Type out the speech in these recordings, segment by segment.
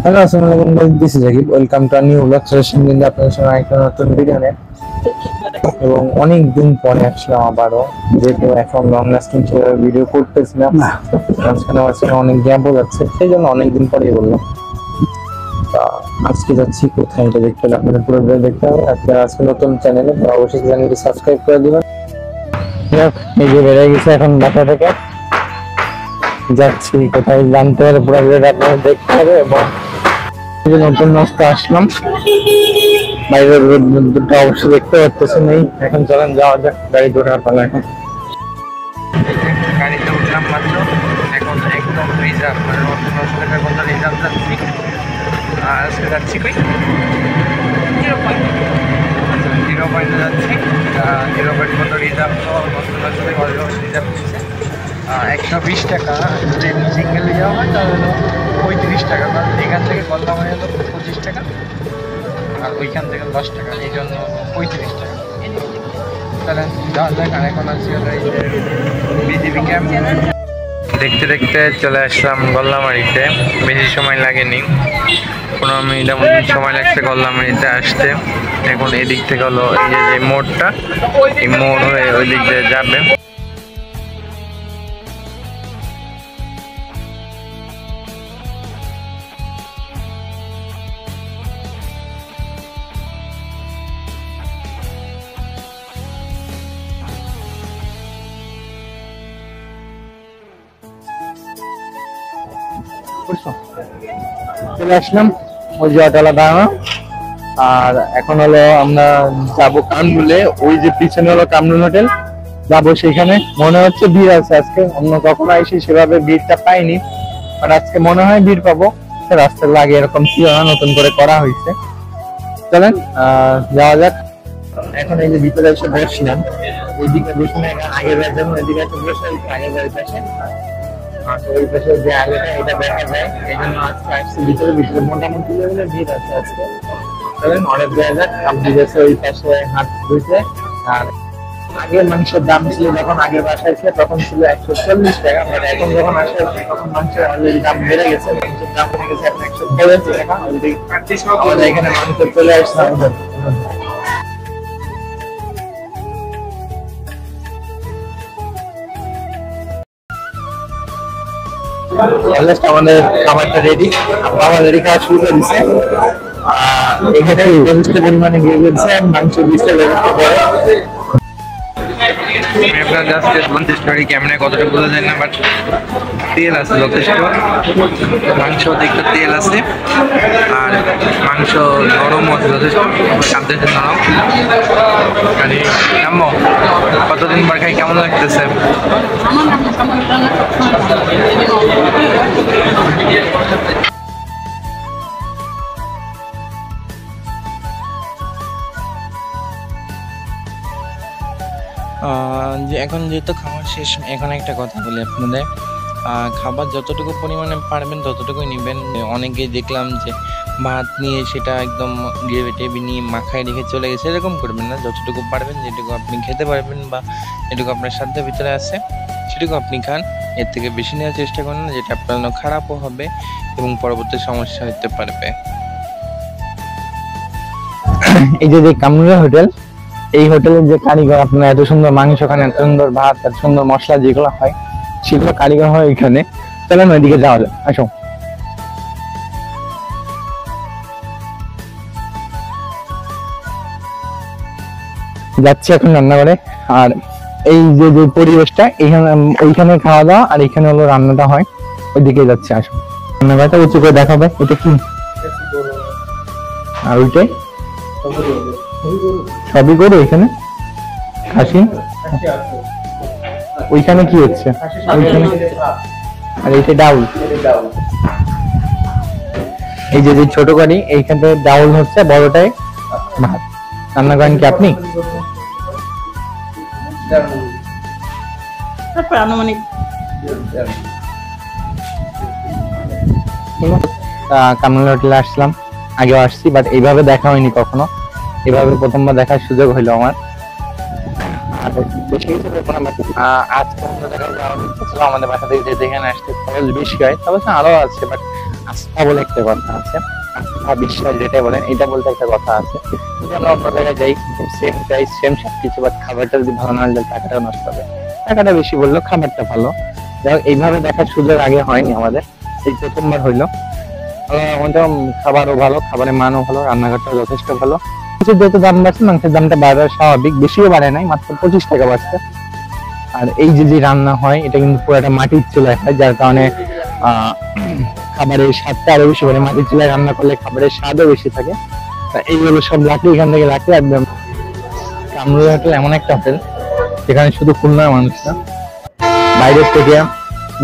Hello, আসসালামু আলাইকুম guys, this is Aqib. Welcome to a new blog session. কিন্তু আপনাদের সঙ্গে একটা নতুন ভিডিও নিয়ে এবং অনেক দিন পরে আসলাম আবারও, যেহেতু এখন লং লাস্টিং ভিডিও করতেছিলাম না, মাঝখানে মাঝখানে অনেক গ্যাপও যাচ্ছে, সেই জন্য অনেকদিন পরেই বললাম। তা আজকে যাচ্ছি কোথায়, এটা দেখতে হলে আপনাদের পুরো ভিডিও দেখতে হবে। আজকে নতুন চ্যানেলে, অবশ্যই চ্যানেলটি সাবস্ক্রাইব করে দিবেন। এই যে বেড়ে গেছে এখন বাসা থেকে, যাচ্ছি কোথায় জানতে হলে পুরো ভিডিওটা আপনাদের দেখতে হবে। এবং নতুন রাস্তা আসলাম, বাইরের রোদটা অবশ্যই দেখতে পাচ্ছেন। এই এখন চলেন যাওয়া যাক, গাড়ি ধরার পালা। এখন গাড়িতে উঠলাম মাত্র, এখন একদম রিজার্ভ, মানে নতুন রাস্তাটার কথা রিজার্ভ যাচ্ছি। আর আজকে যাচ্ছি কই 0 পয়েন্টে যাচ্ছি। 0 পয়েন্ট মতো রিজার্ভ, তো নতুন রাস্তা থেকে রিজার্ভ দিচ্ছে 120 টাকা। যদি সিঙ্গেলে যাওয়া হয় তাহলে হলো 35 টাকা, কারণ এখান থেকে গল্লামারি হলো 25 টাকা আর ওইখান থেকে 10 টাকা, এই জন্য 35 টাকা। তাহলে যাওয়া যাক। আর এখন আছি বিজিবি ক্যাম্প। দেখতে দেখতে চলে আসলাম গল্লামারিতে, বেশি সময় লাগেনি, 15 মিনিটের মতো সময় লাগছে গল্লামারিতে আসতে। এখন এদিক থেকে হলো এই যে মোড়টা, এই মোড় হয়ে ওই দিক দিয়ে যাবে। চলে আসলাম ওই যে অটোলা দাঁড়ানো। আর এখন হলো আমরা যাবো কামরুলে, ওই যে পিছনে হলো কামরুল হোটেল, যাবো সেখানে। মনে হচ্ছে ভিড় আছে আজকে, অন্য কখনো এসে সেভাবে ভিড়টা পাইনি, বাট আজকে মনে হয় ভিড় পাবো। রাস্তার লাগে এরকম ছিল না, নতুন করে করা হয়েছে। চলেন যাওয়া যাক। এখন এই যে ভিতরে এসে বসছিলাম, ওইদিকে বসে আগের বার যেমন এদিকে একটা বসে আগের বাড়ির পাশে, ওই পাশে যে আগেটা এটা দেখা যায়, এই জন্য আজকে আসছে ভিতরে। ভিতরে মোটামুটি ভিড় আছে আজকে। চলেন অনেক জায়গা যাক। আপনি গেছে ওই পাশে হাত ধুইতে। আর আগের মাংসের দাম ছিল, যখন আগের বাসায় ছিল তখন ছিল 140 টাকা, মানে এখন যখন আসে তখন মাংসের অলরেডি দাম বেড়ে গেছে, মাংসের দাম বেড়ে গেছে এখন 140 টাকা। আমাদের এখানে মাংস চলে আসছে। আমাদের খাবারটা রেডি, আমাদের খাওয়া শুরু করে দিচ্ছে। এখানে যথেষ্ট পরিমাণে গিয়ে গেছে মাংস বিষটা ব্যবস্থা করে। আমি আপনার জাস্ট বলতে পারি ক্যামেরায় কতটা বোঝা যায় না, বাট তেল আছে যথেষ্ট, মাংস দেখতে তেল আছে, আর মাংস নরম আছে যথেষ্ট, খাদ্যের নরম। আম্মু কতদিন পর খাই, কেমন লাগতেছে? যে এখন যেহেতু খাবার শেষ, এখন একটা কথা বলি আপনাদের, খাবার যতটুকু পরিমাণে পারবেন ততটুকুই নেবেন। অনেকেই দেখলাম যে ভাত নিয়ে সেটা একদম গ্রেভি টেভি নিয়ে মাখায় রেখে চলে গেছে, এরকম করবেন না। যতটুকু পারবেন, যেটুকু আপনি খেতে পারবেন বা যেটুকু আপনার সাধ্যের ভিতরে আছে সেটুকু আপনি খান। এর থেকে বেশি নেওয়ার চেষ্টা করেন না, যেটা আপনার জন্য খারাপও হবে এবং পরবর্তী সমস্যা হতে পারবে। এই যে কামরুল হোটেল, এই হোটেলের যে কারিগর, আপনার এত সুন্দর মাংস খান, এত সুন্দর ভাত, এত সুন্দর মশলা যেগুলো হয় সেগুলো কারিগর হয় এখানে। চলেন ওইদিকে যাওয়া যায়, আসো। যাচ্ছি এখন রান্নাঘরে। আর এই যে যে পরিবেশটা, এইখানে ওইখানে খাওয়া দাওয়া আর এখানে হলো রান্নাটা হয়, ওইদিকে যাচ্ছি, আসো। রান্নাঘরটা উঁচু করে দেখাবে, এটা কি? আর ওইটাই সবই গরু, এখানে খাসি। ওইখানে কি হচ্ছে? আর এইটা ডাউল। এই যে ছোট গাড়ি, এইখানে ডাউল হচ্ছে, বড়টাই ভাত। রান্না করেন কি আপনি? কামরুল হোটেলে আসলাম, আগেও আসছি, বাট এইভাবে দেখা হয়নি কখনো, এভাবে প্রথমবার দেখার সুযোগ হইলো আমার। আজকে আমাদের বাসা থেকে যেতে এখানে আসতে খরচ বেশি হয়, তবে আরো আছে, বাট আস্থা বলে একটা কথা আছে, আস্থা বিশ্বাস যেটা বলেন, এটা বলতে একটা কথা আছে। যদি আমরা অন্য জায়গায় যাই, সেম প্রাইস সেম সবকিছু, বাট খাবারটা যদি ভালো না হলে টাকাটা নষ্ট হবে। টাকাটা বেশি বললো, খাবারটা ভালো। যাই হোক, এইভাবে দেখার সুযোগ আগে হয়নি আমাদের, এই প্রথমবার হইলো। আমাদের খাবারও ভালো, খাবারের মানও ভালো, রান্নাঘরটাও যথেষ্ট ভালো। মাংসের যত দাম বাড়ছে, মাংসের দামটা বাড়ার স্বাভাবিক, বেশিও বাড়ে নাই, মাত্র 25 টাকা বাড়ছে। আর এই যে রান্না হয়, এটা কিন্তু পুরোটা মাটির চুলায় হয়, যার কারণে খাবারের স্বাদটা আরো বেশি বাড়ে। মাটির চুলায় রান্না করলে খাবারের স্বাদও বেশি থাকে। এইগুলো সব লাকড়ি, এখান থেকে লাকড়ি একদম। কামরুল হোটেল এমন একটা হোটেল যেখানে শুধু খুলনার মানুষ না, বাইরের থেকে,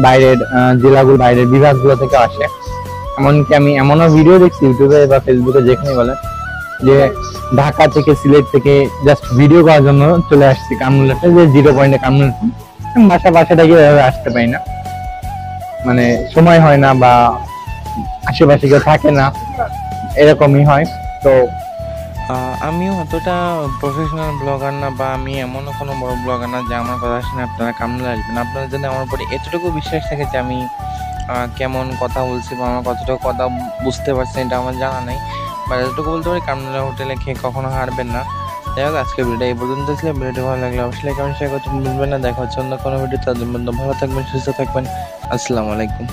বাইরের জেলাগুলো, বাইরের বিভাগগুলো থেকে আসে। এমনকি আমি এমনও ভিডিও দেখছি ইউটিউবে বা ফেসবুকে, যেখানে বলে যে ঢাকা থেকে, সিলেট থেকে জাস্ট ভিডিও করার জন্য চলে আসছি কামরুল হোটেল, যে 0 পয়েন্টে কামরুল হোটেল। বাসাটা গিয়ে আসতে পারি না, মানে সময় হয় না, বা আশেপাশে কেউ থাকে না, এরকমই হয়। তো আমিও অতটা প্রফেশনাল ব্লগার না, বা আমি এমনও কোনো বড় ব্লগার না যে আমার কথা শুনে আপনারা কামরুলে আসবেন। আপনাদের জন্য আমার উপরে এতটুকু বিশ্বাস থাকে যে আমি কেমন কথা বলছি বা আমার কতটুকু কথা বুঝতে পারছেন এটা আমার জানা নেই, বা এতটুকু বলতে পারি কামরুলা হোটেলে খেয়ে কখনো হারবেন না। যাই হোক, আজকে ভিডিওটা এই পর্যন্ত ছিল। ভিডিওটি ভালো লাগলে অবশ্যই কমেন্ট শেয়ার করতে ভুলবেন না। দেখা হচ্ছে অন্য কোনো ভিডিও, তাদের মধ্যে ভালো থাকবেন, সুস্থ থাকবেন। আসসালামু আলাইকুম।